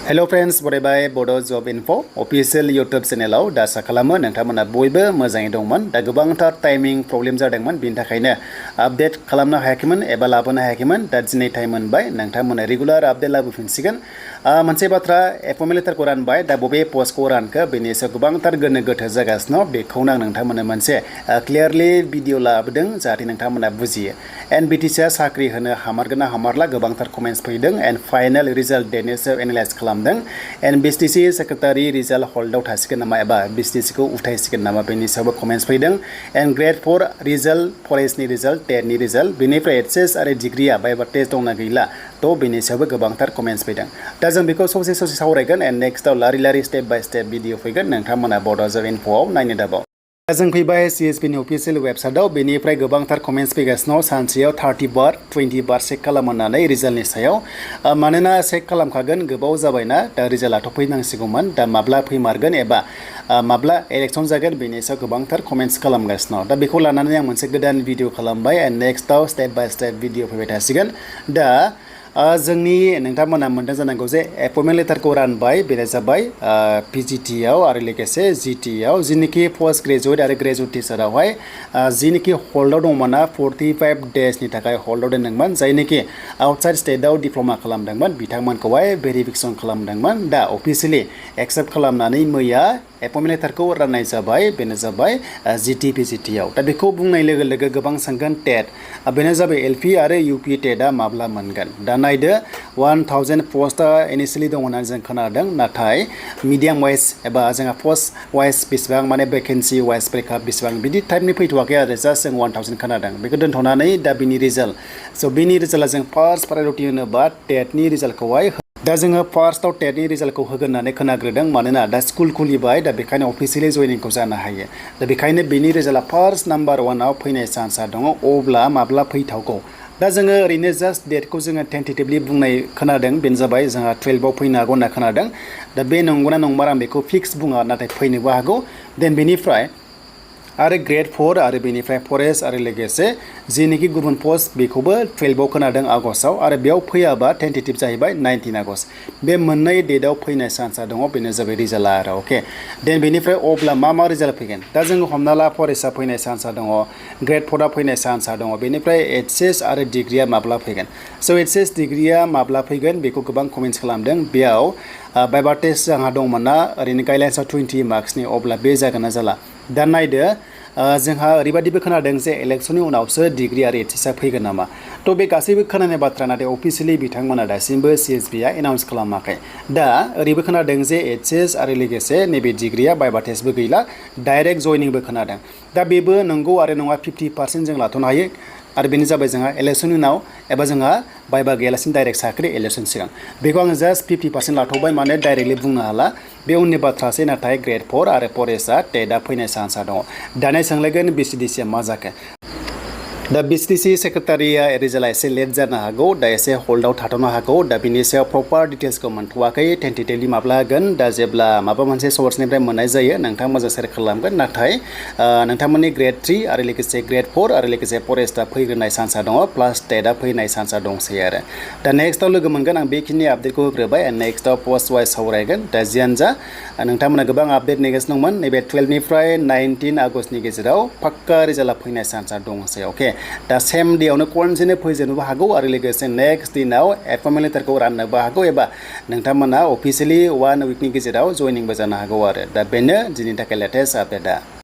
Hello friends, बरायबाय Bodo Job Info official YouTube channel दा आसा खालामो नोंथांमोना बयबो मोजाङै दंमोन दा गोबांथार टाइमिं प्रब्लेम जादोंमोन बिनि थाखायनो आपडेट खालामनो हायाखैमोन एबा लाबोनो हायाखैमोन दा दिनै टाइम मोनबाय नोंथांमोना रेगुलार आपडेट लाबोफिनसिगोन मोनसे बाथ्रा एपइन्टमेन्ट लेटारखौ रानबाय दा बबे पस्टखौ रानखो बेनि सायाव गोबांथार गोनो गोथो जागासिनो बेखौनो आं नोंथांमोननो मोनसे क्लियारलि भिडिअ लाबोदों जाहाथे नोंथांमोना बुजियो एन्ड BTC आ साख्रि होनो हामारगोन ना हामारला गोबांथार कमेन्ट्स फैदों एन्ड फाइनाल रिजाल्ट डेटनि सायाव एनालाइज खालामदों एन्ड BTC सेक्रेटारि रिजाल्ट हल्डआव थासिगोन नामा एबा BTC खौ उथायसिगोन नामा बेनि सायावबो कमेन्ट्स फैदों एन्ड Gr-4 रिजाल्ट फरेस्टनि रिजाल्ट TETनि रिजाल्ट बेनिफ्राय HS आरो डिग्रिया बायबा टेस्ट दंना गैला थ' बेनि सायावबो गोबांथार कमेन्ट्स फैदों दा जों बेखौ ससे सावरायगोन एन्ड नेक्स्टआव लारि स्टेप बाय स्टेप भिडिअ फैगोन नोंथांमोना Bodo Job Infoआव नायनो दाबाव दा जों फैबाय CSPनि अफिसियेल वेबसाइटआव बेनिफ्राय गोबांथार कमेन्ट्स फैगासिनो सानसेयाव 30 बार 20 बार चेक खालामनानै रिजाल्टनि सायाव मानोना चेक खालामखागोन गोबाव जाबायना दा रिजाल्टआथ' फैनांसिगौमोन दा माब्ला फैमारगोन एबा माब्ला इलेक्सन जागोन बेनि सायाव गोबांथार कमेन्ट्स खालामगासिनो दा बेखौ लानानै आं मोनसे गोदान भिडिअ खालामबाय एन्ड नेक्स्टआव स्टेप बाय स्टेप भिडिअ फैबाय थासिगोन दा जोंनि नोंथांमोना मोनदों जानांगौ जे एपइन्टमेन्ट लेटारखौ रानबाय बेनो जाबाय PGT आव आरो लोगोसे GT आव जिनिखि पोस्ट ग्रेजुवेट आरो ग्रेजुवेट टिचारावहाय जिनिखि हल्डआव दंमोन 45 डेजनि थाखाय हल्डआव दोनदोंमोन जायनिखि आउटसाइड स्टेटआव डिप्ल'मा खालामदोंमोन बिथांमोनखौहाय भेरिफिकेसन खालामदोंमोन दा अफिसियेलि एक्सेप्ट खालामनानै मैया एपइन्टमेन्ट लेटारखौ राननाय जाबाय बेनो जाबाय GT PGT आव दा बेखौ बुंनाय लोगो लोगो गोबां सानगोन TET बेनो जाबाय LP आरो UP TETआ माब्ला मोनगोन दा नायदो 1000 पस्टआ इनिशियेलि दं होननानै जों खोनादों नाथाय मिडियाम वाइज एबा जोंहा पस्ट वाइज बेसेबां माने भेकेन्सि वाइज ब्रेकआप बेसेबां बिदि टाइपनि फैथ'वाखै आरो जास्ट जों 1000 खोनादों बेखौ दोनथ'नानै दा बिनि रिजाल्ट स' बिनि रिजाल्टआ जों फार्स्ट प्रायरिटि होनोबा TETनि रिजाल्टखौहाय दा जोङो फार्स्टआव TETनि रिजाल्टखौ होगोन होननानै खोनाग्रोदों मानोना दा स्कुल खुलिबाय दा बेखायनो अफिसियेलि जयनिंखौ जानो हायो दा बेखायनो बेनि रिजाल्टआ फार्स्ट नाम्बार 1आव फैनाय चान्सआ दङ अब्ला माब्ला फैथावगौ दा जोङो ओरैनो जास्ट डेटखौ जोङो टेन्टेटिभलि बुंनाय खोनादों बेनो जाबाय जोंहा 12आव फैनो हागौ होनना खोनादों दा बे नंगौना नंमारा आं बेखौ फिक्स बुङा नाथाय फैनोबो हागौ देन बेनिफ्राय आरो Gr-4 आरो बेनिफ्राय फरेस्ट आरो लोगोसे जिनिखि गुबुन पस्ट बेखौबो 12आव खोनादों आगस्टआव आरो बेयाव फैयाबा टेन्टेटिभ जाहैबाय 19 आगस्ट बे मोननै डेटआव फैनाय चान्सआ दङ बेनो जाबाय रिजाल्टआ आरो अके देन बेनिफ्राय अब्ला मा रिजाल्ट फैगोन दा जोङो हमना ला फरेस्टआ फैनाय चान्सआ दङ Gr-4आ फैनाय चान्सआ दङ बेनिफ्राय HS आरो डिग्रिया माब्ला फैगोन स' HS डिग्रिया माब्ला फैगोन बेखौ गोबां कमेन्ट्स खालामदों बेयाव बायबा टेस्ट जोंहा दंमोन ना ओरैनो गाइडलाइन्सआव 20 मार्क्सनि अब्ला बे जागोन ना जाला दा नायदो जोंहा ओरैबायदिबो खोनादों जे इलेक्सननि उनावसो डिग्रि आरो HSआ फैगोन नामा थ' बे गासैबो खोनानाय बाथ्रा नाथाय अफिसियेलि बिथांमोना दासिमबो CSPआ एनाउन्स खालामाखै दा ओरैबो खोनादों जे HS आरो लोगोसे नैबे डिग्रिया बायबा टेस्टबो गैला डाइरेक्ट जयनिंबो खोनादों दा बेबो नंगौ आरो नङा 50% जों लाथ'नो हायो आरो बेनो जाबाय जोंहा इलेक्सननि उनाव एबा जोंहा बायबा गैयालासिनो डाइरेक्ट साख्रि इलेक्सन सिगां बेखौ आङो जास्ट 50% लाथ'बाय माने डाइरेक्टलि बुंनो हाला बे उननि बाथ्रासै नाथाय Gr-4 आरो फरेस्टआ TETआ फैनाय चान्सआ दङ दानिया सोंलायगोन BTCआ मा जाखो दा BTC सेक्रेटारिया रिजाल्टआ एसे लेट जानो हागौ दा एसे हल्डआव थाथ'नो हागौ दा बिनि सायाव प्रपार डिटेल्सखौ मोनथ'वाखै टेन्टेटिभलि माब्ला होगोन दा जेब्ला माबा मोनसे सर्सनिफ्राय मोननाय जायो नोंथां मोजां सेयार खालामगोन नाथाय नोंथांमोननि Gr-3 आरो लोगोसे Gr-4 आरो लोगोसे फरेस्टआ फैग्रोनाय चान्सआ दङ प्लास TETआ फैनाय चान्सआ दंसै आरो दा नेक्स्टआव लोगो मोनगोन आं बेखिनि आपडेटखौ होग्रोबाय एन्ड नेक्स्टआव पस्ट वाइज सावरायगोन दा जियानो जा नोंथांमोना गोबां आपडेट नेगासिनो दंमोन नैबे 12निफ्राय 19 आगस्टनि गेजेराव पाक्का रिजाल्टआ फैनाय चान्सआ दंसै अके दा सेम डेआवनो खनसेनो फैजेननोबो हागौ आरो लोगोसे नेक्स्ट दिनाव एपइन्टमेन्ट लेटारखौ राननोबो हागौ एबा नोंथांमोना अफिसियेलि 1 उइकनि गेजेराव जयनिंबो जानो हागौ आरो दा बेनो दिनैनि थाखाय लेटेस्ट आपडेटआ